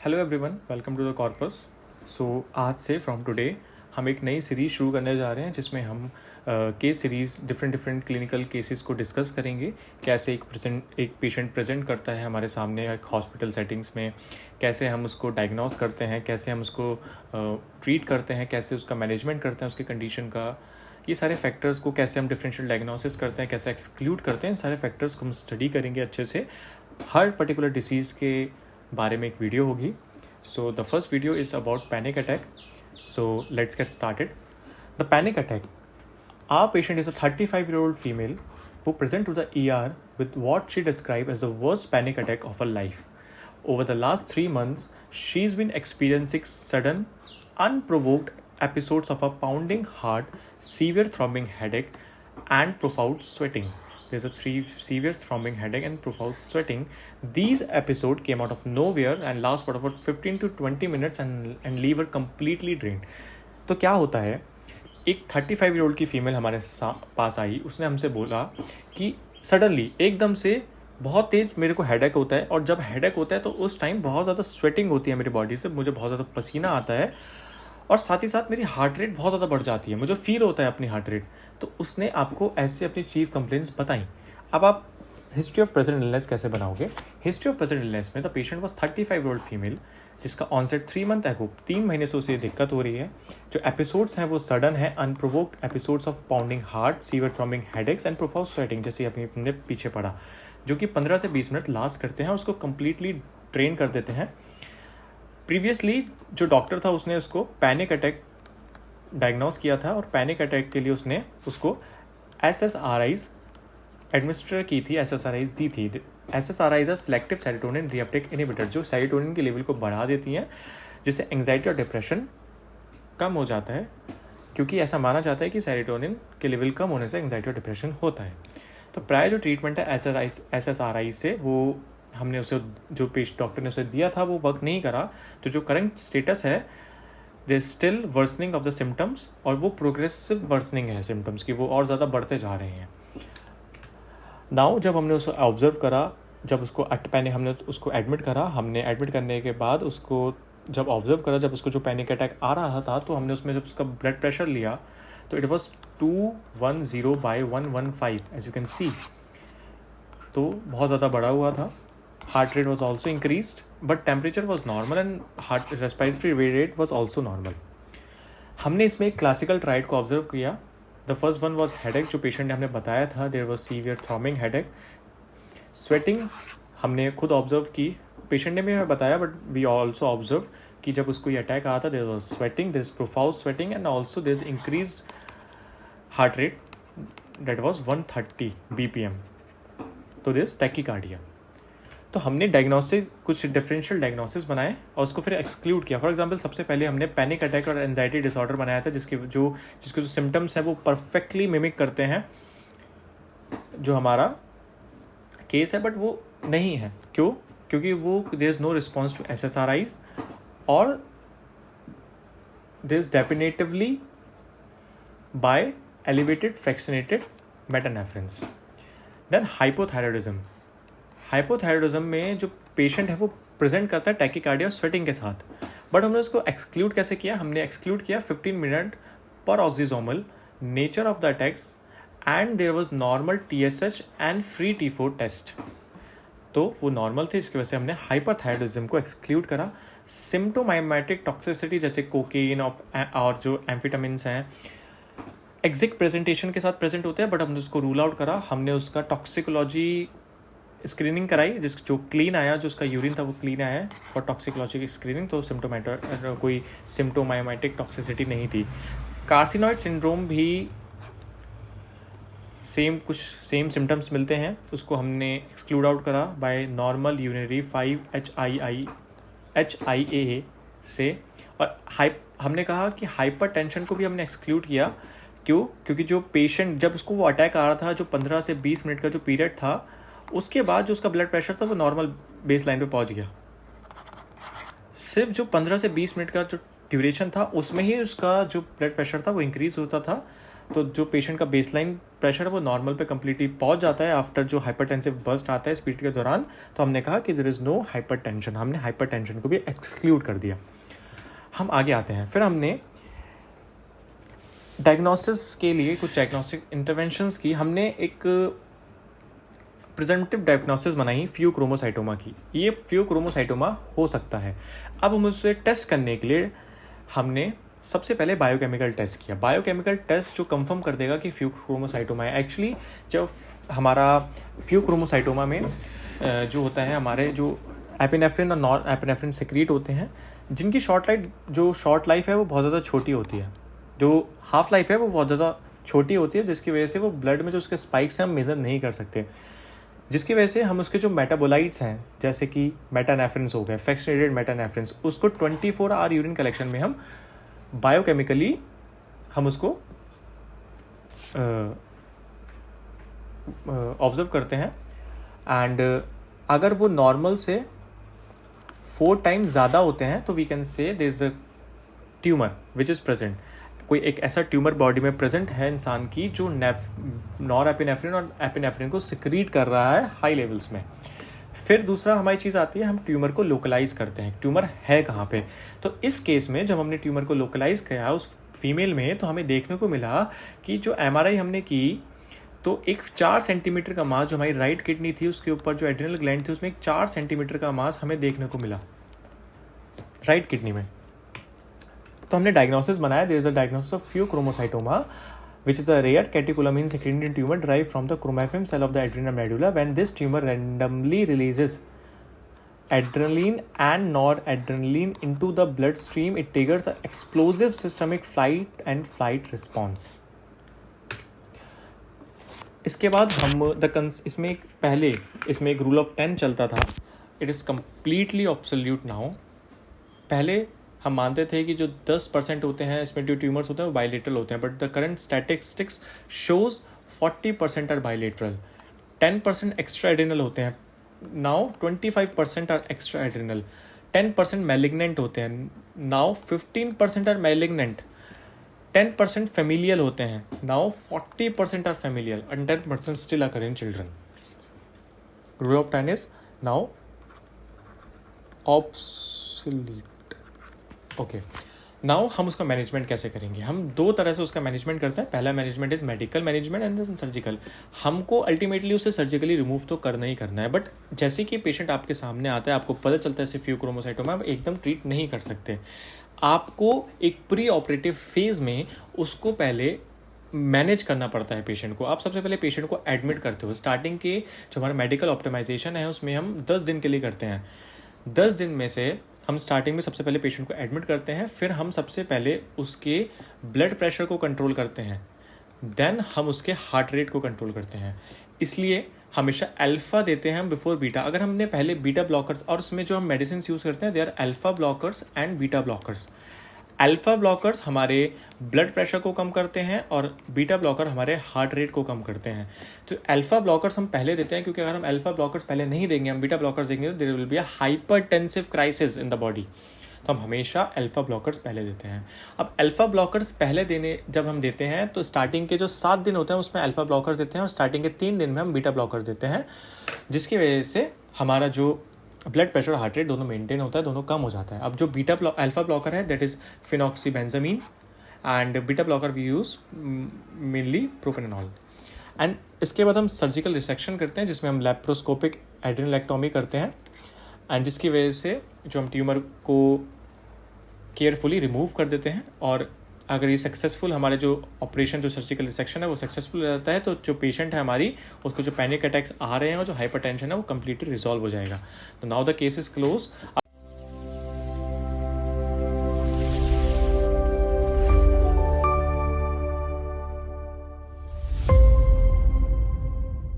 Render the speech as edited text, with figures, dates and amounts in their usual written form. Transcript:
Hello everyone, welcome to the corpus. आज से from today हम एक नई सीरीज़ शुरू करने जा रहे हैं जिसमें हम case series different clinical cases को डिस्कस करेंगे। कैसे एक पेशेंट प्रेजेंट करता है हमारे सामने एक हॉस्पिटल सेटिंग्स में, कैसे हम उसको डायग्नोस करते हैं, कैसे हम उसको ट्रीट करते हैं, कैसे उसका मैनेजमेंट करते हैं उसकी कंडीशन का। ये सारे फैक्टर्स को कैसे हम डिफरेंशियल डायग्नोसिस करते हैं, कैसे एक्सक्लूड करते हैं, सारे फैक्टर्स को हम स्टडी करेंगे अच्छे से। हर पर्टिकुलर डिसीज़ के बारे में एक वीडियो होगी। So the first video is about panic attack. So let's get started. The panic attack, our patient is a 35-year-old female who present to the ER with what she described as the worst panic attack of her life. Over the last 3 months, she's been experiencing sudden, unprovoked episodes of a pounding heart, severe throbbing headache, and profound sweating. There's a severe throbbing headache and profound sweating. These episodes came out of nowhere and last for about 15 to 20 minutes and leave her completely drained. तो क्या होता है, एक 35-year-old की female हमारे पास आई। उसने हमसे बोला कि सडनली एकदम से बहुत तेज़ मेरे को हेडेक होता है, और जब हेडेक होता है तो उस टाइम बहुत ज़्यादा स्वेटिंग होती है मेरी बॉडी से, मुझे बहुत ज़्यादा पसीना आता है और साथ ही साथ मेरी हार्ट रेट बहुत ज़्यादा बढ़ जाती है, मुझे फील होता है अपनी हार्ट रेट। तो उसने आपको ऐसे अपनी चीफ कंप्लेंट्स बताई। अब आप हिस्ट्री ऑफ प्रेजेंट इलनेस कैसे बनाओगे? हिस्ट्री ऑफ प्रेजेंट इलनेस में the patient was 35-year-old female जिसका ऑनसेट 3 मंथ एगो, 3 महीने से उसे दिक्कत हो रही है। जो एपिसोड्स हैं वो सडन है, unprovoked episodes of pounding heart, severe throbbing headaches and profound sweating, जैसे अभी हमने पीछे पढ़ा, जो कि 15 से 20 मिनट लास्ट करते हैं, उसको कम्प्लीटली ट्रेन कर देते हैं। प्रीवियसली जो डॉक्टर था उसने उसको पैनिक अटैक डायग्नोस किया था, और पैनिक अटैक के लिए उसने उसको SSRIs एडमिनिस्टर की थी, SSRIs दी थी। SSRIs है सेलेक्टिव सेरोटोनिन रीअपटेक इनहिबिटर, जो सेरोटोनिन के लेवल को बढ़ा देती हैं, जिससे एंग्जाइटी और डिप्रेशन कम हो जाता है, क्योंकि ऐसा माना जाता है कि सेरोटोनिन के लेवल कम होने से एंग्जाइटी और डिप्रेशन होता है। तो प्राय जो ट्रीटमेंट है SSRI से, वो हमने उसे जो डॉक्टर ने उसे दिया था वो वर्क नहीं करा। तो जो करंट स्टेटस है, they still worsening of the symptoms, और वो प्रोग्रेसिव वर्सनिंग है सिम्टम्स की, वो और ज़्यादा बढ़ते जा रहे हैं। नाउ जब हमने उसको ऑब्जर्व करा, जब उसको हमने उसको एडमिट करा, हमने एडमिट करने के बाद उसको जब ऑब्जर्व करा, जब उसको जो पैनिक अटैक आ रहा था, तो हमने उसमें जब उसका ब्लड प्रेशर लिया तो it was 210/115 as you can see. तो बहुत ज़्यादा बढ़ा हुआ था। Heart rate was also increased, but temperature was normal and heart respiratory rate was also normal. हमने इसमें एक क्लासिकल ट्राइड को ऑब्जर्व किया। The first one was headache, जो पेशेंट ने हमने बताया था, there was severe throbbing headache. Sweating हमने खुद ऑब्जर्व की, पेशेंट ने भी हमें बताया, बट वी ऑल्सो ऑब्जर्व कि जब उसको ये अटैक आया था, there was sweating, there is profound sweating and also there is increase heart rate, that was 130 BPM। तो देयर इज टैकीकार्डिया। तो हमने डायग्नोसिस, कुछ डिफरेंशियल डायग्नोसिस बनाए और उसको फिर एक्सक्लूड किया। फॉर एग्जांपल, सबसे पहले हमने पैनिक अटैक और एंजाइटी डिसऑर्डर बनाया था, जिसके जो सिम्टम्स हैं वो परफेक्टली मिमिक करते हैं जो हमारा केस है, बट वो नहीं है। क्यों? क्योंकि वो there is no response to SSRIs, और there is definitively by elevated fractionated metanephrines. Then hypothyroidism. Hypothyroidism में जो पेशेंट है वो प्रेजेंट करता है टैकीकार्डिया और स्वेटिंग के साथ, बट हमने उसको एक्सक्लूड कैसे किया? हमने एक्सक्लूड किया 15 मिनट पर paroxysmal, nature of the attacks, and there was normal TSH and free T4 test. तो वो नॉर्मल थे, इसकी वजह से हमने हाइपरथायरॉयडिज्म को एक्सक्लूड करा। सिम्प्टोमाइमेटिक टॉक्सिसिटी जैसे कोकेन और जो एम्फेटामिन्स हैं एग्जिक प्रेजेंटेशन के साथ प्रेजेंट होते हैं, बट हमने उसको रूल आउट करा। हमने उसका टॉक्सिकोलॉजी स्क्रीनिंग कराई, जो क्लीन आया, जो उसका यूरिन था वो क्लीन आया फॉर टॉक्सिकोलॉजी की स्क्रीनिंग, तो कोई सिम्प्टोमाइमेटिक टॉक्सिसिटी नहीं थी। कार्सिनॉइड सिंड्रोम भी कुछ सेम सिम्टम्स मिलते हैं, उसको हमने एक्सक्लूड आउट करा बाय नॉर्मल यूरिनरी 5-HIAA से। और हमने कहा कि हाइपरटेंशन को भी हमने एक्सक्लूड किया। क्यों? क्योंकि जो पेशेंट, जब उसको वो अटैक आ रहा था, जो 15 से 20 मिनट का जो पीरियड था, उसके बाद जो उसका ब्लड प्रेशर था वो नॉर्मल बेस लाइन पे पहुंच गया। सिर्फ जो 15 से 20 मिनट का जो ड्यूरेशन था, उसमें ही उसका जो ब्लड प्रेशर था वो इंक्रीज होता था, तो जो पेशेंट का बेसलाइन प्रेशर है वो नॉर्मल पे कम्प्लीटली पहुंच जाता है आफ्टर जो हाइपरटेंसिव बर्स्ट आता है स्पीड के दौरान। तो हमने कहा कि देयर इज़ नो हाइपरटेंशन, हमने हाइपरटेंशन को भी एक्सक्लूड कर दिया। हम आगे आते हैं, फिर हमने डायग्नोसिस के लिए कुछ डायग्नोस्टिक इंटरवेंशंस की। हमने एक प्रिजेंटिव डायग्नोसिस बनाई फ्यूक्रोमोसाइटोमा की। ये फ्यूक्रोमोसाइटोमा हो सकता है। अब हम उसे टेस्ट करने के लिए हमने सबसे पहले बायोकेमिकल टेस्ट किया। बायोकेमिकल टेस्ट जो कंफर्म कर देगा कि फ्यूक्रोमोसाइटोमा है। एक्चुअली जब हमारा फ्यूक्रोमोसाइटोमा में जो होता है हमारे जो एपिनेफ्रिन और नॉन एपिनेफ्रिन सिक्रीट होते हैं, जिनकी शॉर्ट लाइफ है वो बहुत ज़्यादा छोटी होती है, जो हाफ लाइफ है वो बहुत ज़्यादा छोटी होती है, जिसकी वजह से वो ब्लड में जो उसके स्पाइक्स हैं हम मेजर नहीं कर सकते, जिसकी वजह से हम उसके जो मेटाबोलाइट्स हैं जैसे कि मेटानेफ्रिन्स हो गए, फ्रैक्शनेटेड मेटानेफ्रिन्स, उसको 24 आवर यूरिन कलेक्शन में हम बायोकेमिकली हम उसको ऑब्जर्व करते हैं। एंड अगर वो नॉर्मल से 4 टाइम्स ज़्यादा होते हैं तो we can say there is a tumour which is present. कोई एक ऐसा ट्यूमर बॉडी में प्रेजेंट है इंसान की जो नॉर एपिनेफ्रिन और एपिनेफ्रिन को सिक्रीट कर रहा है हाई लेवल्स में। फिर दूसरा हमारी चीज़ आती है, हम ट्यूमर को लोकलाइज करते हैं, ट्यूमर है कहाँ पे। तो इस केस में जब हमने ट्यूमर को लोकलाइज किया उस फीमेल में, तो हमें देखने को मिला कि जो MRI हमने की तो एक 4 सेंटीमीटर का मास जो हमारी राइट किडनी थी उसके ऊपर जो एड्रिनल ग्लैंड थी उसमें एक 4 सेंटीमीटर का मास हमें देखने को मिला राइट किडनी में। तो हमने डायग्नोसिस बनाया, there is a diagnosis of pheochromocytoma which is a rare catecholamine secreting tumor derived from the chromaffin cell of the adrenal medulla. When this tumor randomly releases adrenaline and noradrenaline into the bloodstream, it triggers an explosive systemic flight and flight response. इसके बाद हम इसमें एक rule of 10 चलता था। It is completely absolute now. पहले हम मानते थे कि जो 10% होते हैं इसमें जो ट्यूमर्स होते हैं वो बाइलेटरल होते हैं, but the current statistics shows 40% are bilateral, 10% extra adrenal होते हैं, now 25% are extra adrenal, 10% malignant होते हैं, नाउ 15% आर मैलिग्नेंट, 10% फेमिलियल होते हैं, now 40% are familial and 10% still occur in children. Rule of 10 is now obsolete. Okay, now हम उसका management कैसे करेंगे? हम 2 तरह से उसका मैनेजमेंट करते हैं। पहला management is medical management and surgical. हमको अल्टीमेटली उसे सर्जिकली रिमूव तो करना ही करना है, बट जैसे कि पेशेंट आपके सामने आता है, आपको पता चलता है फ्यूक्रोमोसाइटोमा, आप एकदम ट्रीट नहीं कर सकते। आपको एक प्री ऑपरेटिव फेज में उसको पहले मैनेज करना पड़ता है पेशेंट को। आप सबसे पहले पेशेंट को एडमिट करते हो। स्टार्टिंग के जो हमारा मेडिकल ऑप्टिमाइजेशन है उसमें हम 10 दिन के लिए करते हैं। 10 दिन में से हम स्टार्टिंग में सबसे पहले पेशेंट को एडमिट करते हैं, फिर हम सबसे पहले उसके ब्लड प्रेशर को कंट्रोल करते हैं, देन हम उसके हार्ट रेट को कंट्रोल करते हैं। इसलिए हमेशा अल्फ़ा देते हैं हम बिफोर बीटा। अगर हमने पहले बीटा ब्लॉकर्स, और उसमें जो हम मेडिसिन यूज़ करते हैं they are alpha blockers and beta blockers. Alpha blockers हमारे ब्लड प्रेशर को कम करते हैं और बीटा ब्लॉकर हमारे हार्ट रेट को कम करते हैं। तो अल्फ़ा ब्लॉकर्स हम पहले देते हैं, क्योंकि अगर हम अल्फ़ा ब्लॉकर्स पहले नहीं देंगे, हम बीटा ब्लॉकर्स देंगे तो there will be a hypertensive crisis in the body. तो हम हमेशा अल्फ़ा ब्लॉकर्स पहले देते हैं। अब अल्फ़ा ब्लॉकर्स पहले जब हम देते हैं तो स्टार्टिंग के जो 7 दिन होते हैं उसमें अल्फ़ा ब्लॉकर्स देते हैं और स्टार्टिंग के 3 दिन में हम बीटा ब्लॉकर्स देते हैं, जिसकी वजह से हमारा जो ब्लड प्रेशर हार्ट रेट दोनों मेंटेन होता है, दोनों कम हो जाता है। अब जो अल्फ़ा ब्लॉकर है that is phenoxybenzamine and beta blocker we use mainly propranolol. And इसके बाद हम सर्जिकल रिसेक्शन करते हैं जिसमें हम लैप्रोस्कोपिक एड्रेनलेक्टोमी करते हैं, एंड जिसकी वजह से जो हम ट्यूमर को केयरफुली रिमूव कर देते हैं। और अगर ये सक्सेसफुल, हमारे जो ऑपरेशन जो सर्जिकल रिसेक्शन है वो सक्सेसफुल रहता है, तो जो पेशेंट है हमारी उसको जो पैनिक अटैक्स आ रहे हैं और जो हाइपरटेंशन है वो कम्प्लीटली रिजॉल्व हो जाएगा। तो now the case is close.